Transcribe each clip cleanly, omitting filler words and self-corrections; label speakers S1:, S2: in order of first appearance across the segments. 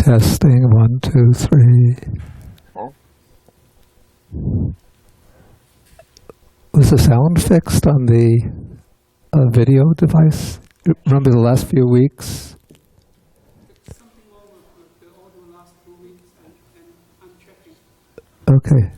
S1: Testing, 1, 2, 3. Was the sound fixed on the video device? Remember the last few weeks?
S2: It's something wrong with the audio last 2 weeks, and I'm checking.
S1: Okay.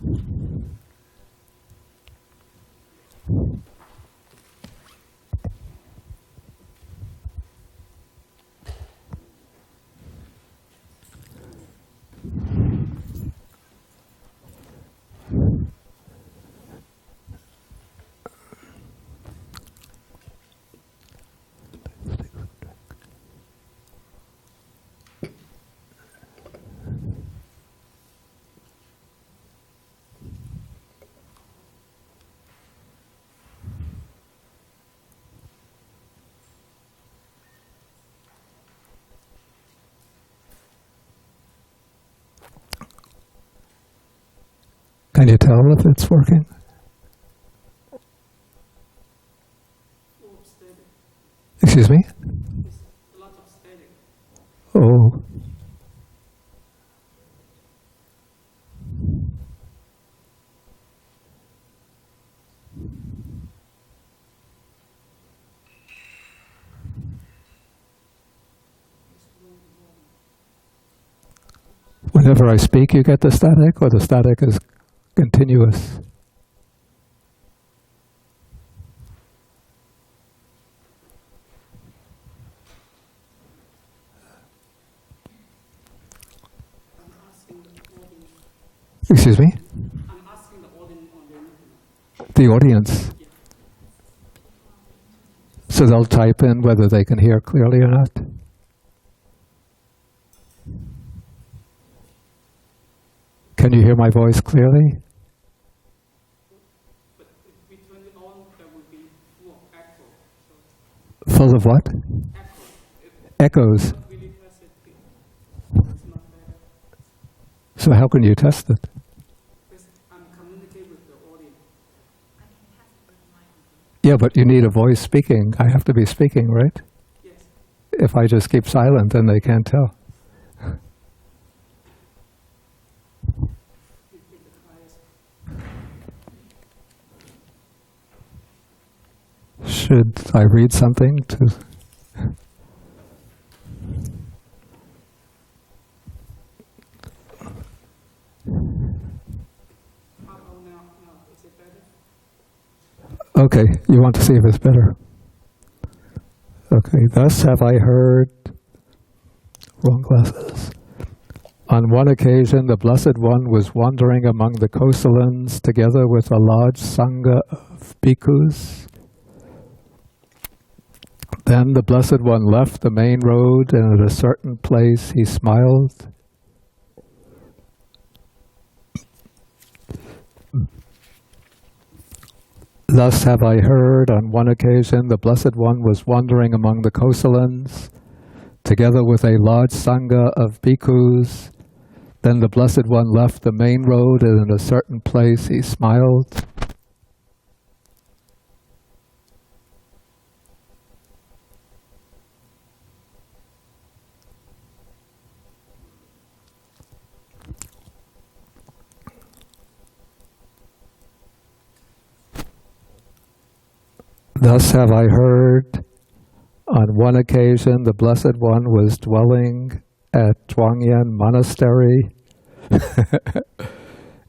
S1: Can you tell if it's working? Excuse me?
S2: There's a lot of static.
S1: Oh. Whenever I speak, you get the static, or the static is continuous? Excuse me?
S2: I'm asking the audience on the internet.
S1: The audience.
S2: Yeah.
S1: So they'll type in whether they can hear clearly or not? Can you hear my voice clearly?
S2: But if we turn it on, there will be full of echo.
S1: Full of what?
S2: Echo.
S1: Echoes.
S2: It's not really test it. It's not there.
S1: So how can you test it?
S2: Because I'm communicating with the audience.
S1: Yeah, but you need a voice speaking. I have to be speaking, right?
S2: Yes.
S1: If I just keep silent, then they can't tell.
S2: You pick the highest.
S1: Should I read something to...
S2: How about now? Now, is it better?
S1: Okay, you want to see if it's better. Okay, thus have I heard... Wrong glasses. On one occasion, the Blessed One was wandering among the Kosalans together with a large sangha of bhikkhus. Then the Blessed One left the main road, and at a certain place he smiled. Thus have I heard, on one occasion, the Blessed One was wandering among the Kosalans, together with a large sangha of bhikkhus. Then the Blessed One left the main road, and in a certain place he smiled. Thus have I heard, on one occasion the Blessed One was dwelling at Zhuangyan Monastery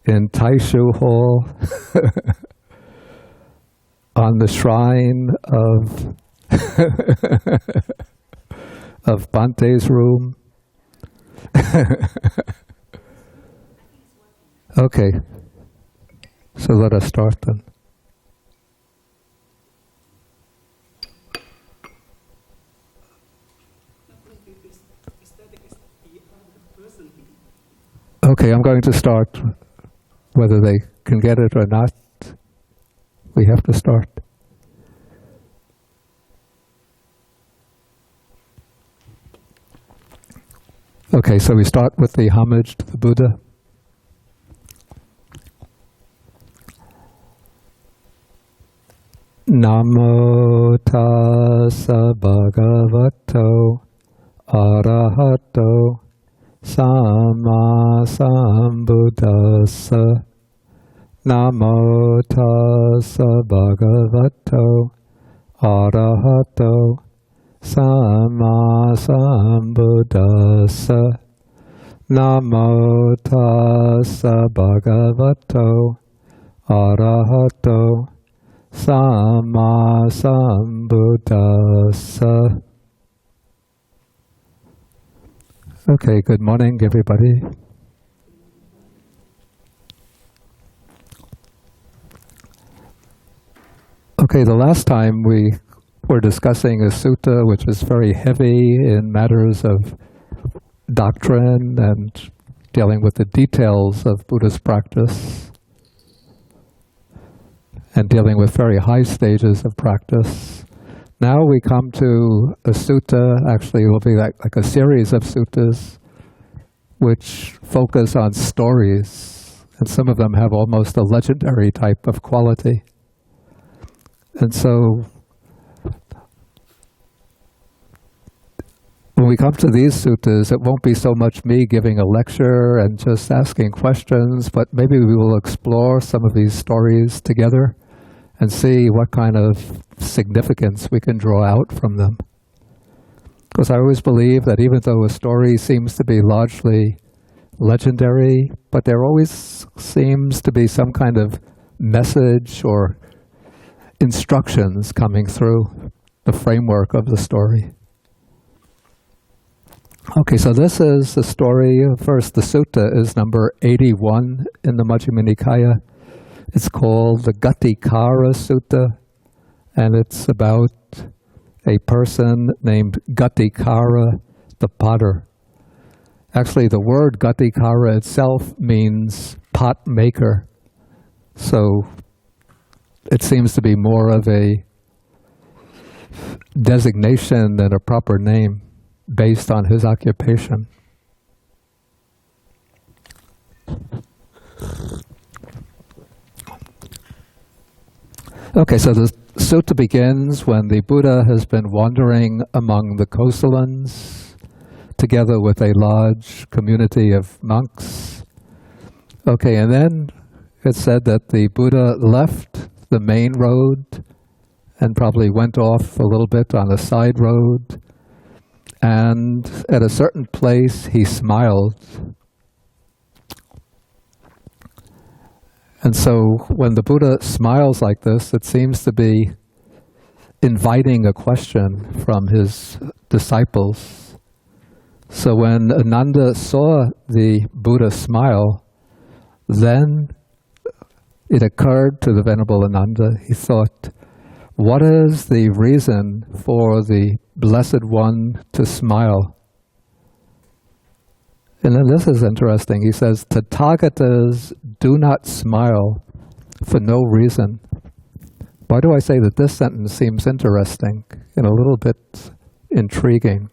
S1: in Taishu Hall on the shrine of Bante's room. Okay, so let us start then. Okay, I'm going to start. Whether they can get it or not, we have to start. Okay, so we start with the homage to the Buddha. Namo tassa bhagavato arahato Samma Sambuddhassa. Namo tassa bhagavato arahato samma sambuddhassa. Namo tassa bhagavato arahato samma sambuddhassa. Okay, good morning, everybody. Okay, the last time we were discussing a sutta which was very heavy in matters of doctrine and dealing with the details of Buddhist practice and dealing with very high stages of practice. Now we come to a sutta, actually it will be like a series of suttas which focus on stories, and some of them have almost a legendary type of quality. And so, when we come to these suttas, it won't be so much me giving a lecture and just asking questions, but maybe we will explore some of these stories together and see what kind of significance we can draw out from them. Because I always believe that even though a story seems to be largely legendary, but there always seems to be some kind of message or instructions coming through the framework of the story. Okay, so this is the story. First, the sutta is number 81 in the Majjhima Nikaya. It's called the Ghatikara Sutta, and it's about a person named Ghatikara the potter. Actually, the word Ghatikara itself means pot maker. So it seems to be more of a designation than a proper name based on his occupation. Okay, so the sutta begins when the Buddha has been wandering among the Kosalans together with a large community of monks. Okay, and then it's said that the Buddha left the main road and probably went off a little bit on a side road, and at a certain place he smiled. And so when the Buddha smiles like this, it seems to be inviting a question from his disciples. So when Ananda saw the Buddha smile, then it occurred to the Venerable Ananda, he thought, what is the reason for the Blessed One to smile? And then this is interesting. He says, Tathagatas do not smile for no reason. Why do I say that this sentence seems interesting and a little bit intriguing?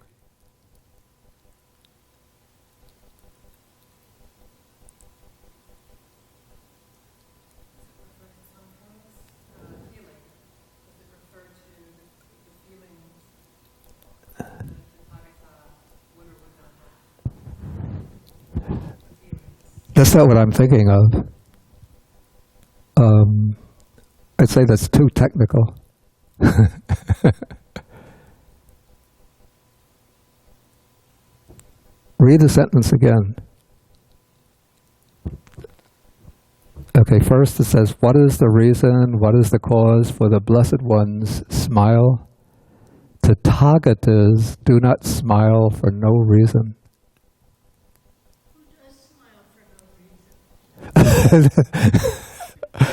S1: That's not what I'm thinking of. I'd say that's too technical. Read the sentence again. Okay, first it says, what is the reason, what is the cause for the Blessed One's smile? Tathagatas do not smile for no reason.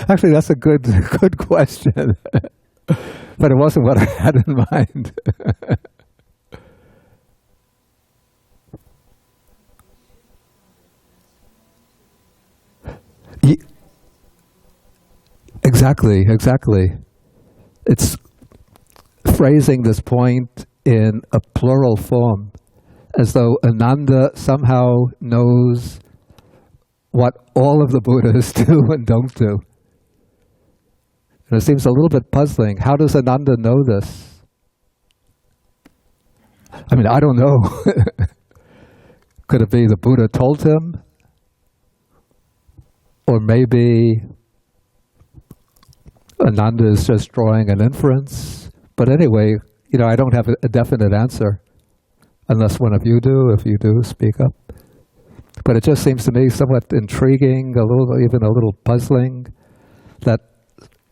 S1: Actually, that's a good question, but it wasn't what I had in mind. Exactly. It's phrasing this point in a plural form, as though Ananda somehow knows what all of the Buddhas do and don't do. And it seems a little bit puzzling. How does Ananda know this? I mean, I don't know. Could it be the Buddha told him? Or maybe Ananda is just drawing an inference? But anyway, I don't have a definite answer. Unless one of you do. If you do, speak up. But it just seems to me somewhat intriguing, even a little puzzling, that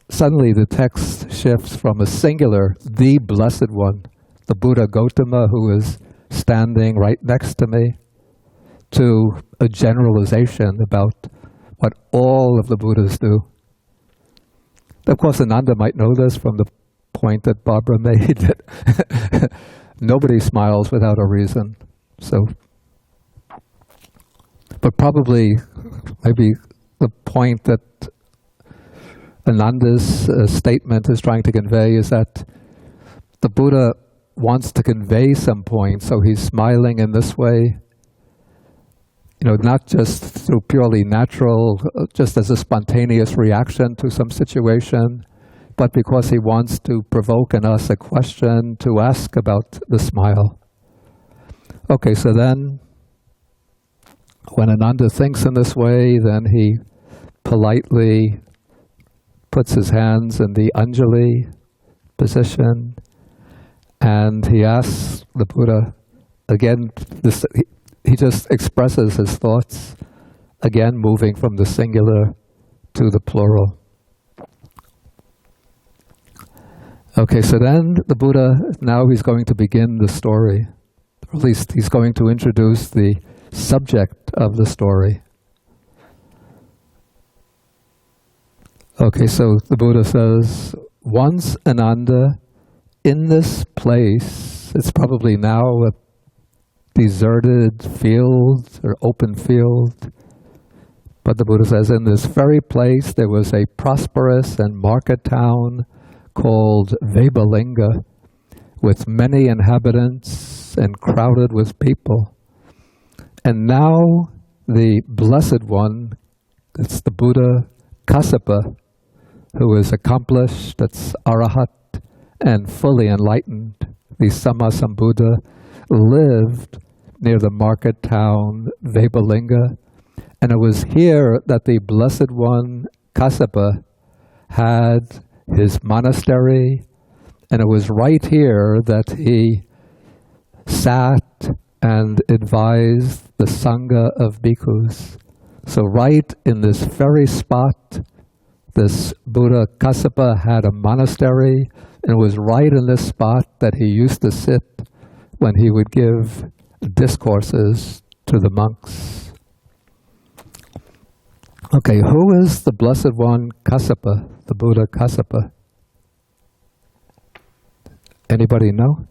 S1: suddenly the text shifts from a singular, the Blessed One, the Buddha Gautama, who is standing right next to me, to a generalization about what all of the Buddhas do. Of course, Ananda might know this from the point that Barbara made, that nobody smiles without a reason. But probably, maybe the point that Ananda's statement is trying to convey is that the Buddha wants to convey some point, so he's smiling in this way, not just through purely natural, just as a spontaneous reaction to some situation, but because he wants to provoke in us a question to ask about the smile. Okay, so then, when Ananda thinks in this way, then he politely puts his hands in the Anjali position, and he asks the Buddha, again, he just expresses his thoughts, again moving from the singular to the plural. Okay, so then the Buddha, now he's going to begin the story. Or at least he's going to introduce the subject of the story. Okay, so the Buddha says, once Ananda, in this place, it's probably now a deserted field or open field, but the Buddha says, in this very place there was a prosperous and market town called Vebalinga, with many inhabitants and crowded with people. And now the Blessed One, it's the Buddha Kassapa, who is accomplished, that's Arahat, and fully enlightened, the Sammasambuddha, lived near the market town Vebalinga. And it was here that the Blessed One, Kassapa, had his monastery, and it was right here that he sat and advised the Sangha of bhikkhus. So right in this very spot, this Buddha Kassapa had a monastery, and it was right in this spot that he used to sit when he would give discourses to the monks. Okay, who is the Blessed One Kassapa, the Buddha Kassapa? Anybody know?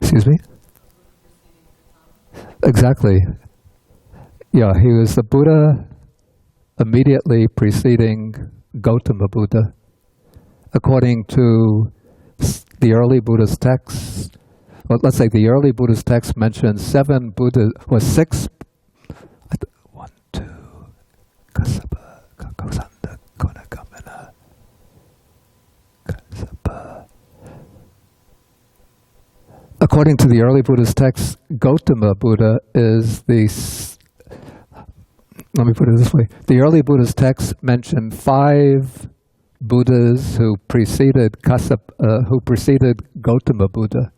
S1: Excuse me? Exactly. Yeah, he was the Buddha immediately preceding Gautama Buddha. According to the early Buddhist texts, well, let's say the early Buddhist text mentions six. One, two, Kassapa, Kakosanda, Konakamana, Kassapa. According to the early Buddhist text, Gautama Buddha is let me put it this way. The early Buddhist texts mention 5 Buddhas who preceded Gautama Buddha.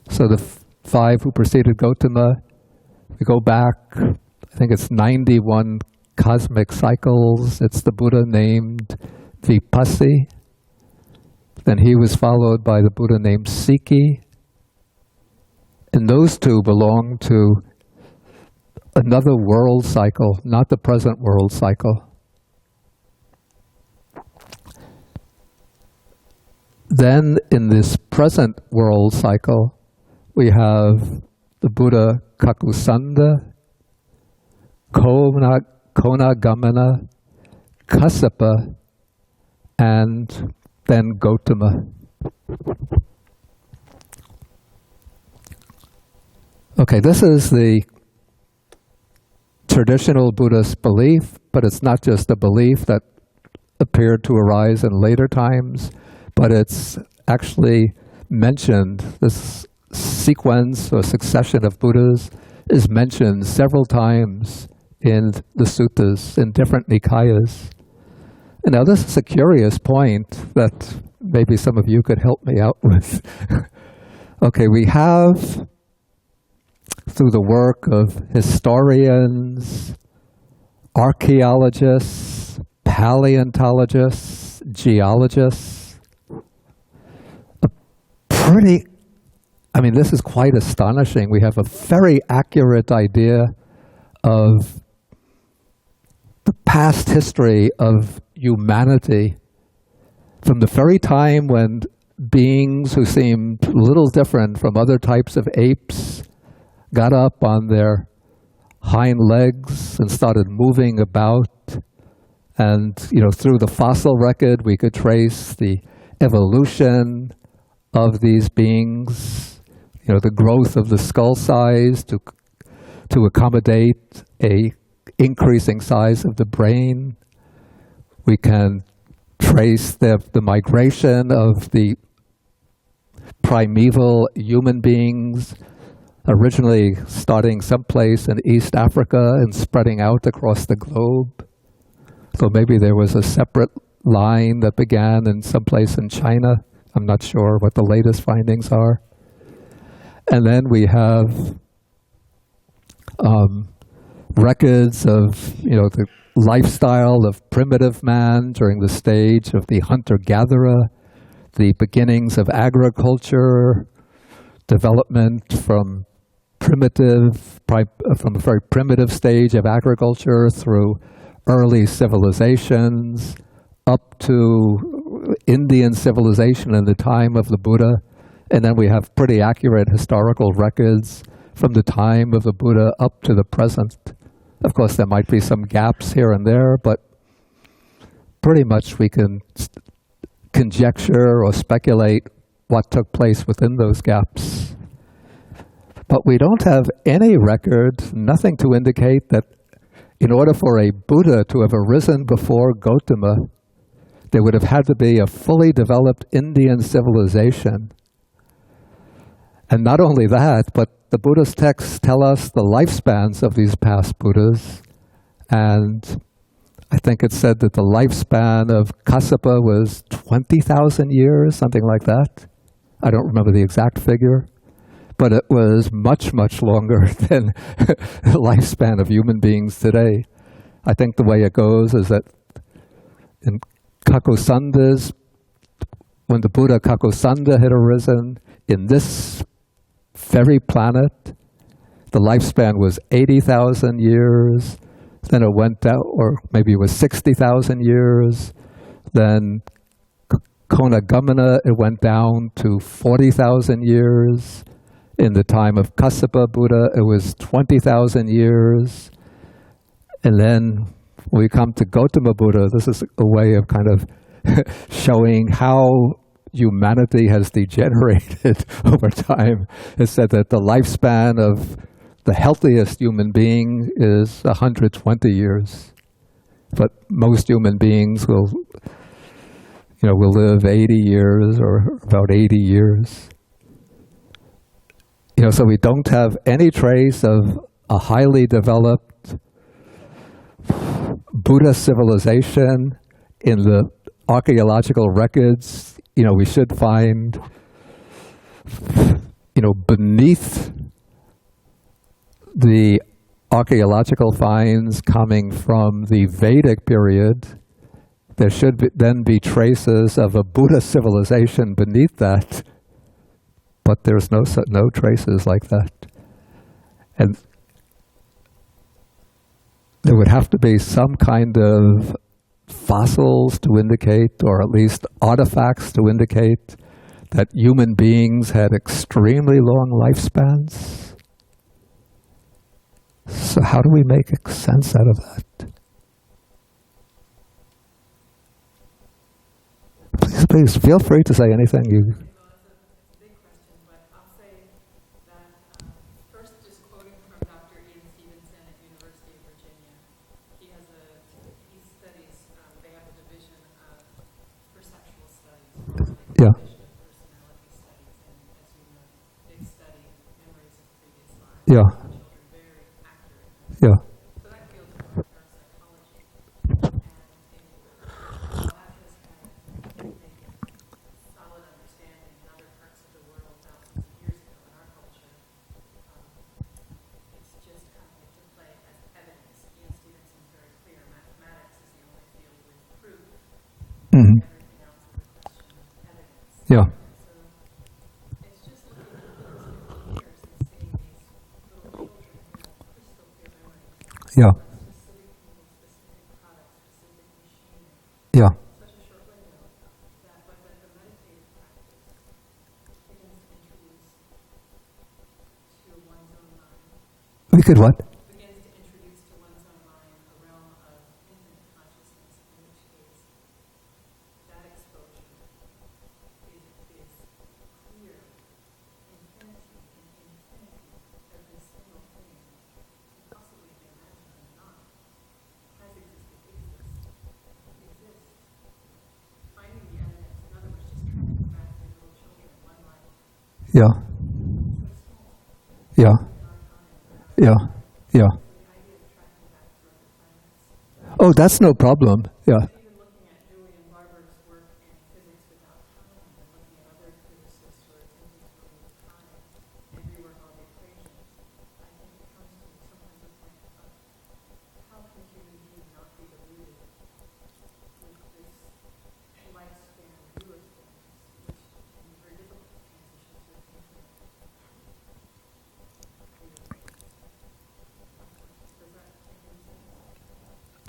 S1: So the 5 who preceded Gautama, we go back, I think it's 91 cosmic cycles. It's the Buddha named Vipassi. Then he was followed by the Buddha named Sikhi. And those two belong to another world cycle, not the present world cycle. Then in this present world cycle, we have the Buddha Kakusanda, Konagamana, Kassapa, and then Gautama. Okay, this is the traditional Buddhist belief, but it's not just a belief that appeared to arise in later times, but it's actually mentioned, this sequence or succession of Buddhas is mentioned several times in the suttas, in different Nikayas. And now this is a curious point that maybe some of you could help me out with. Okay, we have, through the work of historians, archaeologists, paleontologists, geologists, this is quite astonishing. We have a very accurate idea of the past history of humanity from the very time when beings who seemed little different from other types of apes got up on their hind legs and started moving about. And, through the fossil record, we could trace the evolution of these beings, the growth of the skull size to accommodate a increasing size of the brain. We can trace the migration of the primeval human beings, originally starting someplace in East Africa and spreading out across the globe. So maybe there was a separate line that began in someplace in China. I'm not sure what the latest findings are. And then we have records of the lifestyle of primitive man during the stage of the hunter-gatherer, the beginnings of agriculture, development from the very primitive stage of agriculture through early civilizations, up to Indian civilization in the time of the Buddha. And then we have pretty accurate historical records from the time of the Buddha up to the present. Of course, there might be some gaps here and there, but pretty much we can conjecture or speculate what took place within those gaps. But we don't have any record, nothing to indicate that in order for a Buddha to have arisen before Gautama, there would have had to be a fully developed Indian civilization. And not only that, but the Buddhist texts tell us the lifespans of these past Buddhas. And I think it said that the lifespan of Kassapa was 20,000 years, something like that. I don't remember the exact figure, but it was much, much longer than the lifespan of human beings today. I think the way it goes is that in Kakosandas, when the Buddha Kakosanda had arisen, in this very planet, the lifespan was 80,000 years. Then it went down, or maybe it was 60,000 years. Then Konagamana, it went down to 40,000 years. In the time of Kassapa Buddha, it was 20,000 years. And then when we come to Gautama Buddha, this is a way of kind of showing how humanity has degenerated over time. It said that the lifespan of the healthiest human being is 120 years. But most human beings will live 80 years or about 80 years. So we don't have any trace of a highly developed Buddha civilization in the archaeological records. We should find, beneath the archaeological finds coming from the Vedic period, there should then be traces of a Buddha civilization beneath that. But there's no traces like that. And there would have to be some kind of fossils to indicate, or at least artifacts to indicate, that human beings had extremely long lifespans. So how do we make sense out of that? Please feel free to say anything you... Yeah. Yeah. Yeah. Mm-hmm. Yeah. Yeah. Yeah. We could what? Yeah. Yeah. Yeah. Yeah. Oh, that's no problem. Yeah.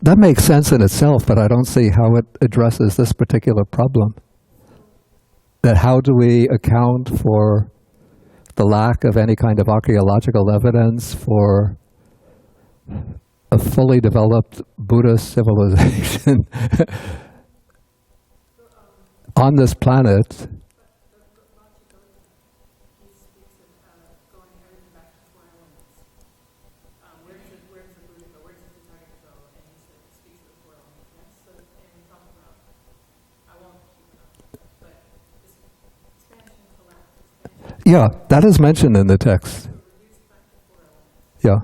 S1: That makes sense in itself, but I don't see how it addresses this particular problem. That how do we account for the lack of any kind of archaeological evidence for a fully developed Buddhist civilization on this planet? Yeah, that is mentioned in the text. Yeah.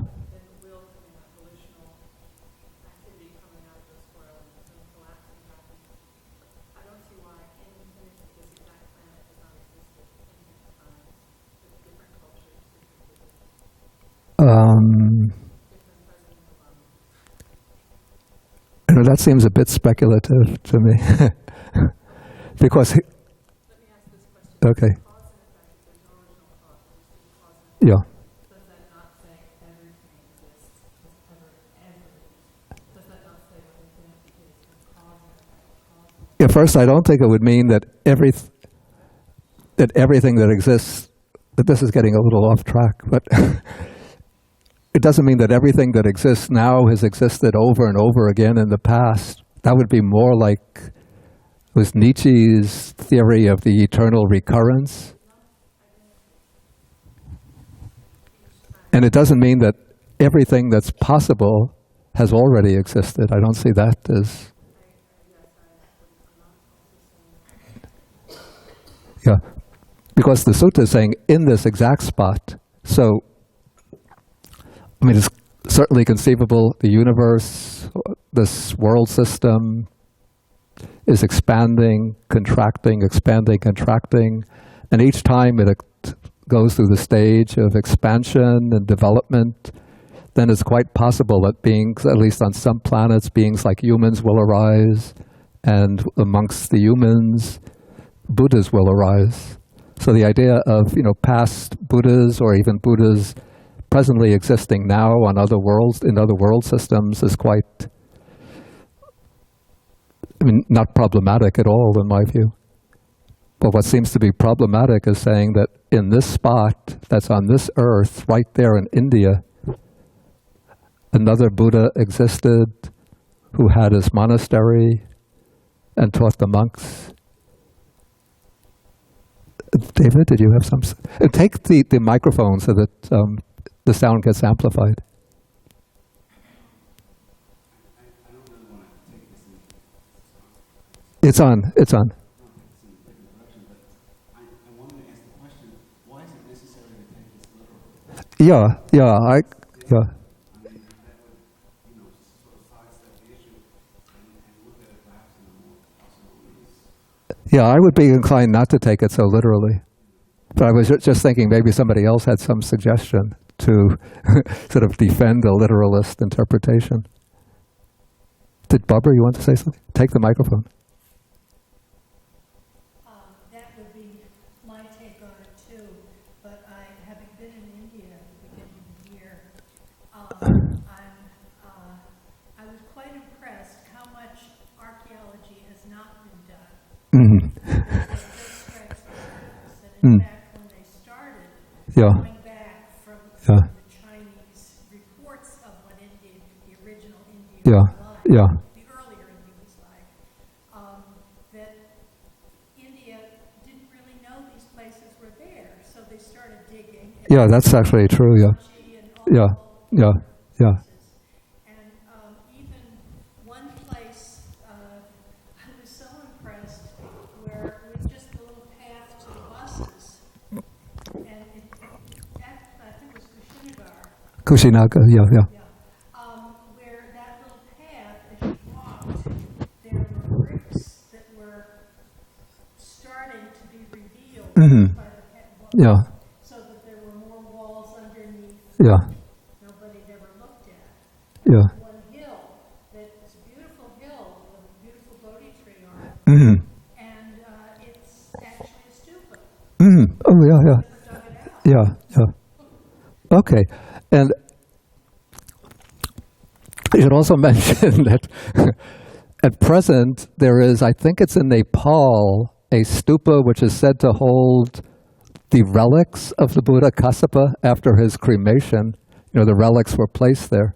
S1: That seems a bit speculative to me. Because, okay. Yeah. Yeah, first, I don't think it would mean that everything that exists, that this is getting a little off track, but it doesn't mean that everything that exists now has existed over and over again in the past. That would be more like was Nietzsche's theory of the eternal recurrence. And it doesn't mean that everything that's possible has already existed. I don't see that as... Yeah, because the sutta is saying in this exact spot. So, I mean, it's certainly conceivable the universe, this world system is expanding, contracting, expanding, contracting, and each time it goes through the stage of expansion and development, then it's quite possible that beings, at least on some planets, beings like humans will arise, and amongst the humans, Buddhas will arise. So the idea of, past Buddhas or even Buddhas presently existing now on other worlds, in other world systems is quite, not problematic at all in my view. But what seems to be problematic is saying that in this spot, that's on this earth, right there in India, another Buddha existed who had his monastery and taught the monks. David, did you have some? Take the microphone so that the sound gets amplified. It's on. It's on. Yeah, yeah, yeah. Yeah, I would be inclined not to take it so literally. But I was just thinking maybe somebody else had some suggestion to sort of defend a literalist interpretation. Did Barbara, you want to say something? Take the microphone.
S3: That would be my take on it too, but having been in India at the beginning of the year, I was quite impressed how much archaeology has not been done.
S1: Mm-hmm.
S3: In fact, when they started coming back from the Chinese reports of what India, the original India was like, the earlier India was like, that India didn't really know these places were there, so they started digging.
S1: Yeah, that's actually true. Yeah.
S3: And even one place, I was so impressed, where with just a little path to the buses, and I think it was
S1: Kushinagar, yeah.
S3: where that little path, as you walked, there were bricks that were starting to be revealed by the wall, so that there were more walls underneath. Nobody had ever looked at. One hill, that's a beautiful hill with a beautiful Bodhi tree on it, and it's actually a stupa.
S1: Oh, yeah. Okay. And you should also mention that at present there is, I think it's in Nepal, a stupa which is said to hold the relics of the Buddha Kassapa after his cremation. You know, the relics were placed there.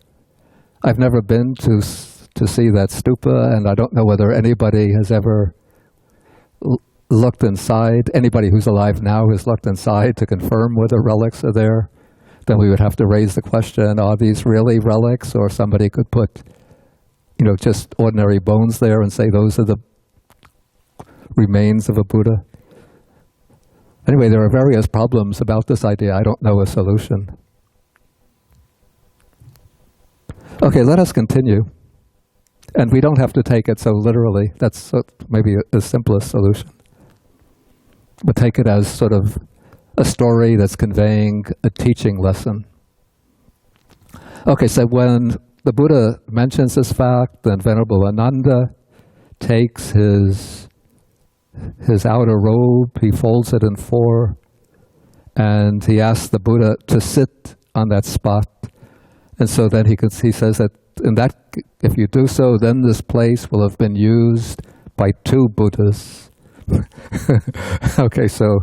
S1: I've never been to see that stupa, and I don't know whether anybody has ever looked inside. Anybody who's alive now has looked inside to confirm whether relics are there. Then we would have to raise the question, are these really relics? Or somebody could put, just ordinary bones there and say those are the remains of a Buddha. Anyway, there are various problems about this idea. I don't know a solution. Okay, let us continue. And we don't have to take it so literally. That's maybe the simplest solution. But take it as sort of a story that's conveying a teaching lesson. Okay, so when the Buddha mentions this fact, then Venerable Ananda takes his outer robe, he folds it in four, and he asks the Buddha to sit on that spot. And so then he says that if you do so, then this place will have been used by two Buddhas. Okay, so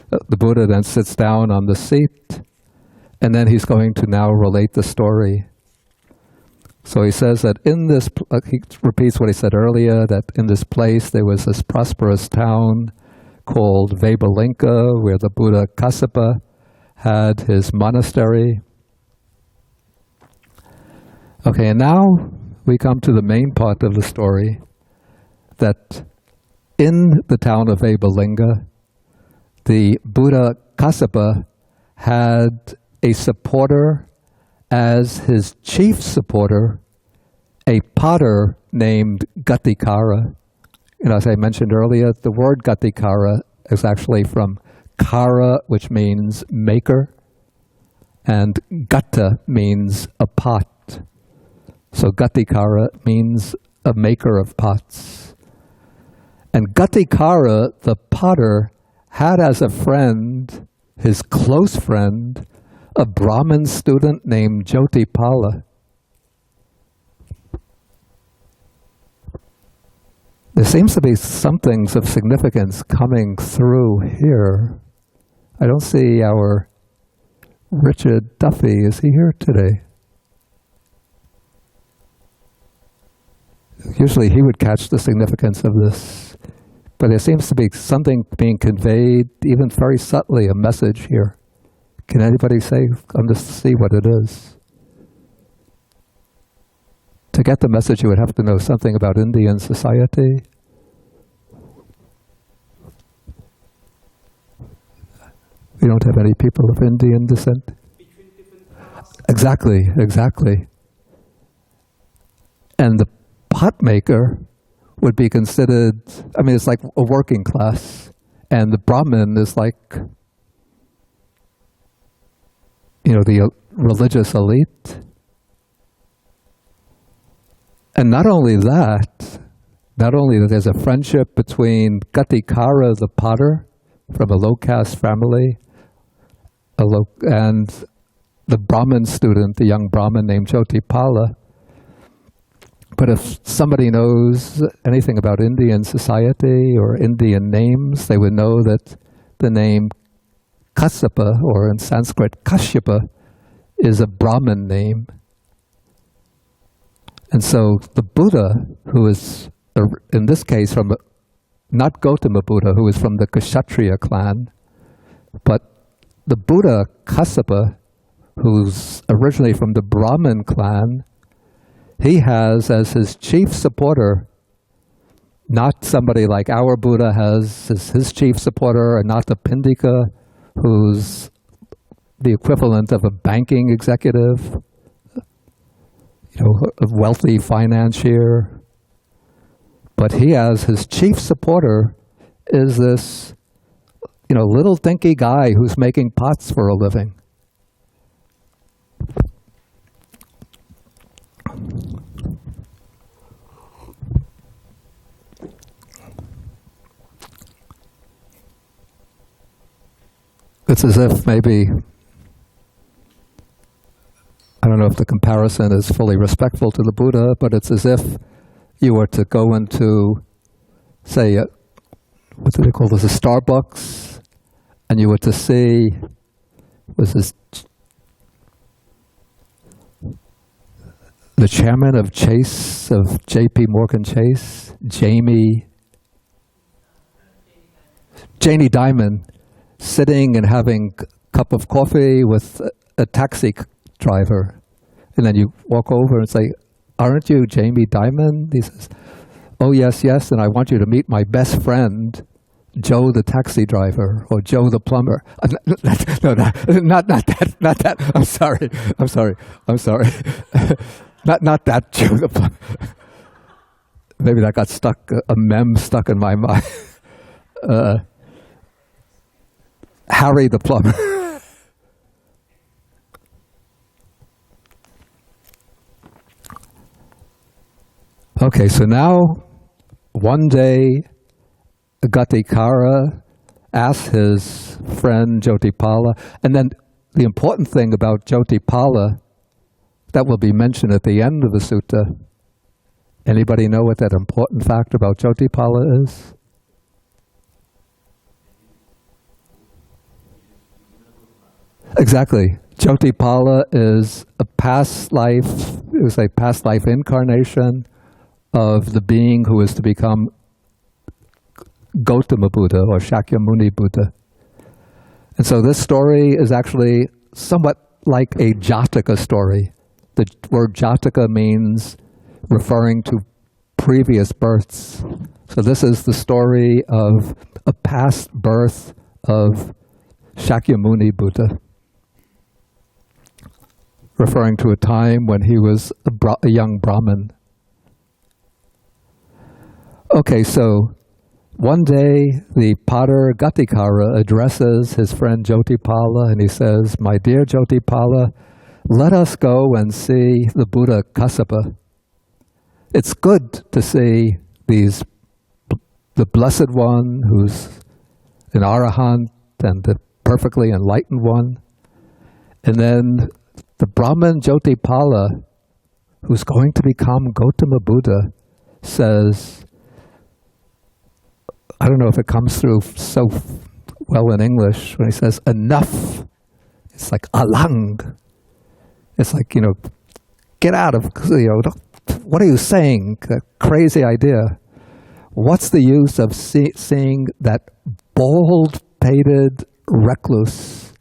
S1: the Buddha then sits down on the seat, and then he's going to now relate the story. So he says that he repeats what he said earlier, that in this place there was this prosperous town called Vabalinka, where the Buddha Kassapa had his monastery. Okay, and now we come to the main part of the story, that in the town of Vabalinka, the Buddha Kassapa had a supporter as his chief supporter, a potter named Ghatikara. As I mentioned earlier, the word Ghatikara is actually from kara, which means maker, and gata means a pot. So Ghatikara means a maker of pots. And Ghatikara, the potter, had as a friend, his close friend, a Brahmin student named Jyotipala. There seems to be some things of significance coming through here. I don't see our Richard Duffy. Is he here today? Usually he would catch the significance of this. But there seems to be something being conveyed, even very subtly, a message here. Can anybody see what it is? To get the message, you would have to know something about Indian society. We don't have any people of Indian descent.
S2: Between
S1: Exactly, exactly. And the pot maker would be considered, I mean, it's like a working class. And the Brahmin is like, you know, the religious elite. And not only that there's a friendship between Ghatikara, the potter, from a low-caste family, and the Brahmin student, the young Brahmin named Jyotipala. But if somebody knows anything about Indian society or Indian names, they would know that the name Kassapa, or in Sanskrit Kashyapa, is a Brahmin name. And so the Buddha, who is, in this case, from not Gautama Buddha, who is from the Kshatriya clan, but the Buddha Kassapa, who's originally from the Brahmin clan, he has as his chief supporter not somebody like our Buddha has as his chief supporter, and not the Pindika, who's the equivalent of a banking executive, you know, a wealthy financier. But he has his chief supporter is this, you know, little dinky guy who's making pots for a living. It's as if maybe, I don't know if the comparison is fully respectful to the Buddha, but it's as if you were to go into, say, what do they call this, a Starbucks, and you were to see, was this the chairman of Chase, of J.P. Morgan Chase, Jamie Dimon, sitting and having a cup of coffee with a taxi driver. And then you walk over and say, "Aren't you Jamie Dimon?" He says, "Oh, yes, yes, and I want you to meet my best friend, Joe the taxi driver, or Joe the plumber." No, not that. I'm sorry. Not that Joe the plumber. Maybe that got stuck, a meme stuck in my mind. Harry the plumber. Okay, so now, one day, Ghatikara asks his friend Jyotipala, and then the important thing about Jyotipala that will be mentioned at the end of the sutta. Anybody know what that important fact about Jyotipala is? Exactly. Jyotipala is a past life, it was a past life incarnation of the being who is to become Gautama Buddha or Shakyamuni Buddha. And so this story is actually somewhat like a Jataka story. The word Jataka means referring to previous births. So this is the story of a past birth of Shakyamuni Buddha, referring to a time when he was a young Brahmin. Okay, so one day the potter Ghatikara addresses his friend Jyotipala and he says, "My dear Jyotipala, let us go and see the Buddha Kassapa. It's good to see the Blessed One who's an Arahant and the perfectly enlightened one. And then the Brahmin Jyotipala, who's going to become Gautama Buddha, says," I don't know if it comes through so well in English, when he says, "Enough." It's like alang. It's like, you know, get out of, you know, what are you saying? That crazy idea. What's the use of seeing that bald-pated recluse?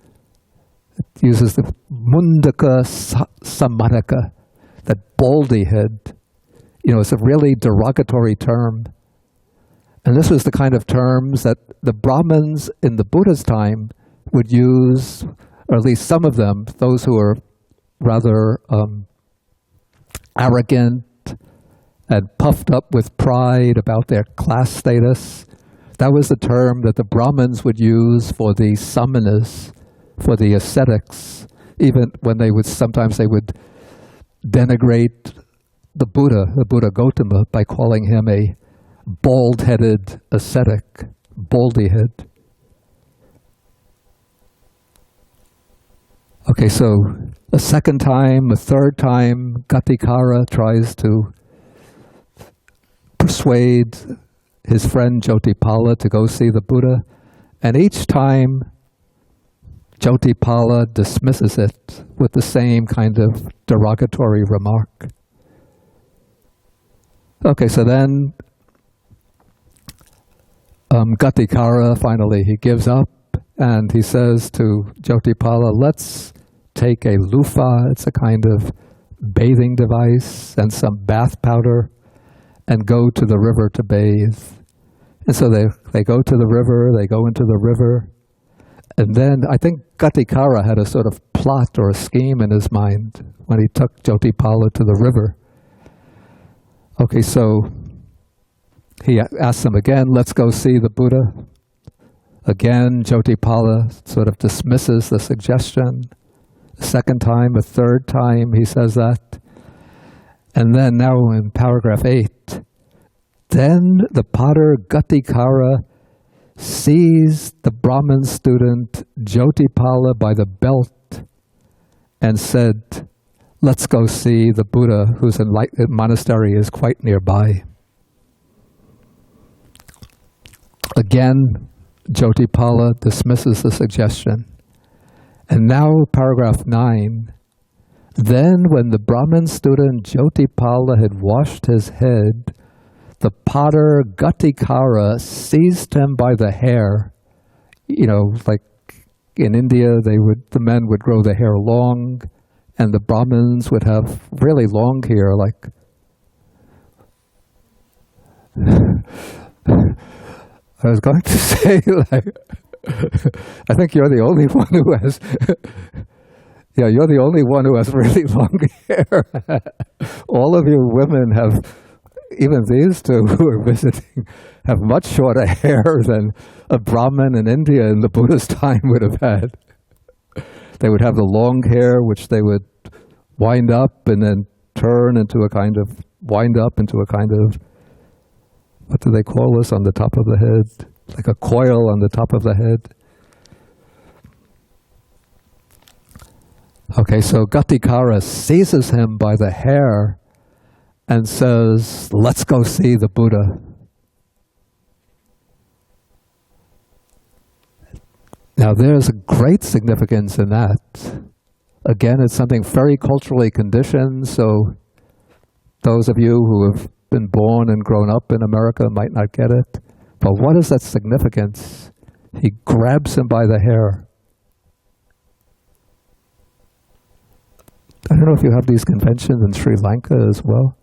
S1: It uses the mundaka samadaka, that baldy head. You know, it's a really derogatory term. And this was the kind of terms that the Brahmins in the Buddha's time would use, or at least some of them, those who were rather arrogant and puffed up with pride about their class status. That was the term that the Brahmins would use for the samanas, for the ascetics, even when sometimes they would denigrate the Buddha Gautama, by calling him a bald-headed ascetic, baldy-head. Okay, so a second time, a third time, Ghatikara tries to persuade his friend Jyotipala to go see the Buddha, and each time Jyotipala dismisses it with the same kind of derogatory remark. Okay, so then Ghatikara, finally, he gives up and he says to Jyotipala, let's take a loofah, it's a kind of bathing device, and some bath powder, and go to the river to bathe. And so they go to the river, they go into the river, and then I think Ghatikara had a sort of plot or a scheme in his mind when he took Jyotipala to the river. Okay, so he asks him again, let's go see the Buddha. Again, Jyotipala sort of dismisses the suggestion. A second time, a third time, he says that. And then now in paragraph 8, then the potter Ghatikara seized the Brahmin student Jyotipala by the belt and said, let's go see the Buddha, whose monastery is quite nearby. Again, Jyotipala dismisses the suggestion. And now paragraph 9, then when the Brahmin student Jyotipala had washed his head, the potter Ghatikara seized him by the hair. You know, like in India, the men would grow the hair long, and the Brahmins would have really long hair, like I was going to say, like, I think you're the only one who has, yeah, you're the only one who has really long hair. All of you women have, even these two who are visiting, have much shorter hair than a Brahmin in India in the Buddha's time would have had. They would have the long hair, which they would wind up and then turn into a kind of, wind up into a kind of, what do they call this on the top of the head? Like a coil on the top of the head. Okay, so Ghatikara seizes him by the hair and says, let's go see the Buddha. Now there's a great significance in that. Again, it's something very culturally conditioned, so those of you who have been born and grown up in America might not get it. But what is that significance? He grabs him by the hair. I don't know if you have these conventions in Sri Lanka as well.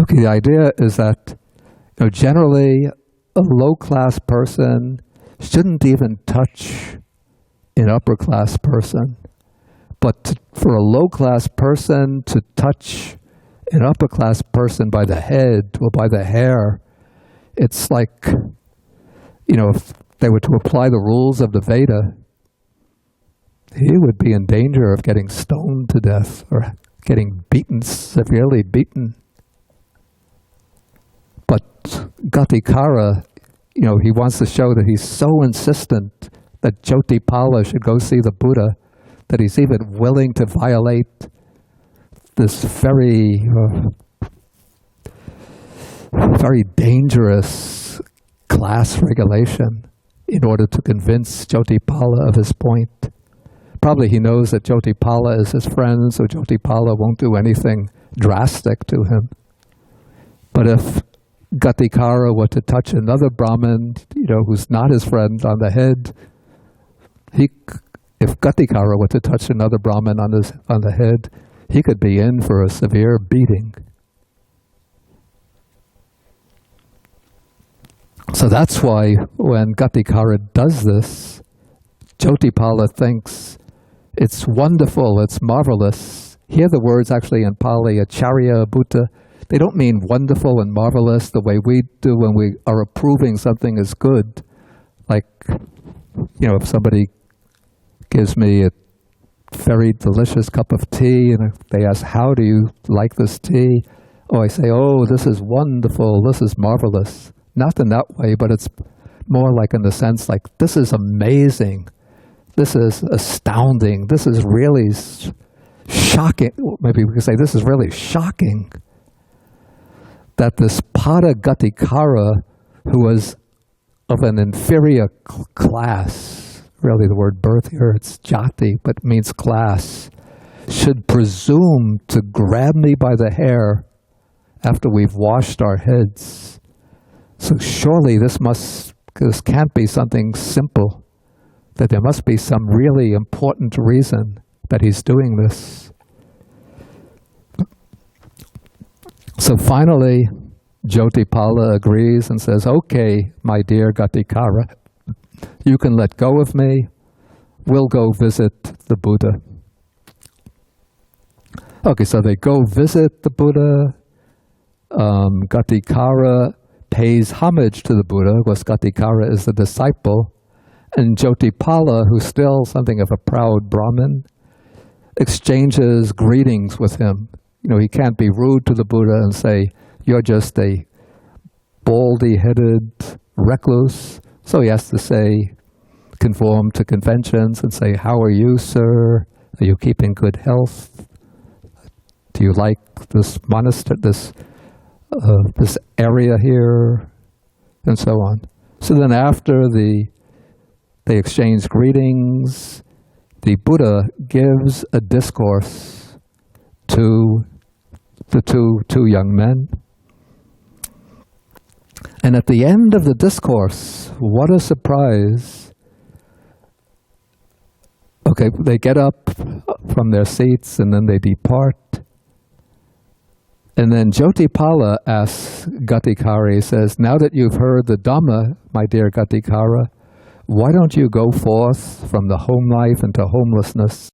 S1: Okay, the idea is that, you know, generally a low-class person shouldn't even touch an upper-class person. But for a low-class person to touch an upper-class person by the head or by the hair, it's like, you know, if they were to apply the rules of the Veda, he would be in danger of getting stoned to death or getting beaten, severely beaten. But Ghatikara, you know, he wants to show that he's so insistent that Jyotipala should go see the Buddha that he's even willing to violate this very, very dangerous class regulation in order to convince Jyotipala of his point. Probably he knows that Jyotipala is his friend, so Jyotipala won't do anything drastic to him. But if Ghatikara were to touch another Brahmin, you know, who's not his friend on the head, if Ghatikara were to touch another Brahmin on the head, he could be in for a severe beating. So that's why when Ghatikara does this, Jyotipala thinks it's wonderful, it's marvelous. Here the words actually in Pali, acharya, bhuta, they don't mean wonderful and marvelous the way we do when we are approving something as good. Like, if somebody gives me a very delicious cup of tea and they ask, how do you like this tea? Oh, I say, oh, this is wonderful, this is marvelous. Not in that way, but it's more like in the sense like, this is amazing, this is astounding, this is really shocking. Maybe we could say this is really shocking that this Pada Ghatikara, who was of an inferior class, really the word birth here, it's jati, but means class, should presume to grab me by the hair after we've washed our heads. So surely this can't be something simple, that there must be some really important reason that he's doing this. So finally, Jyotipala agrees and says, okay, my dear Ghatikara, you can let go of me. We'll go visit the Buddha. Okay, so they go visit the Buddha. Ghatikara pays homage to the Buddha, because Ghatikara is the disciple. And Jyotipala, who's still something of a proud Brahmin, exchanges greetings with him. He can't be rude to the Buddha and say, you're just a baldy-headed recluse. So he has to say, conform to conventions and say, how are you, sir? Are you keeping good health? Do you like this monastery, this area here? And so on. So then after they exchange greetings, the Buddha gives a discourse to the two young men. And at the end of the discourse, what a surprise. Okay, they get up from their seats and then they depart. And then Jyotipala asks Ghatikara, he says, now that you've heard the Dhamma, my dear Ghatikara, why don't you go forth from the home life into homelessness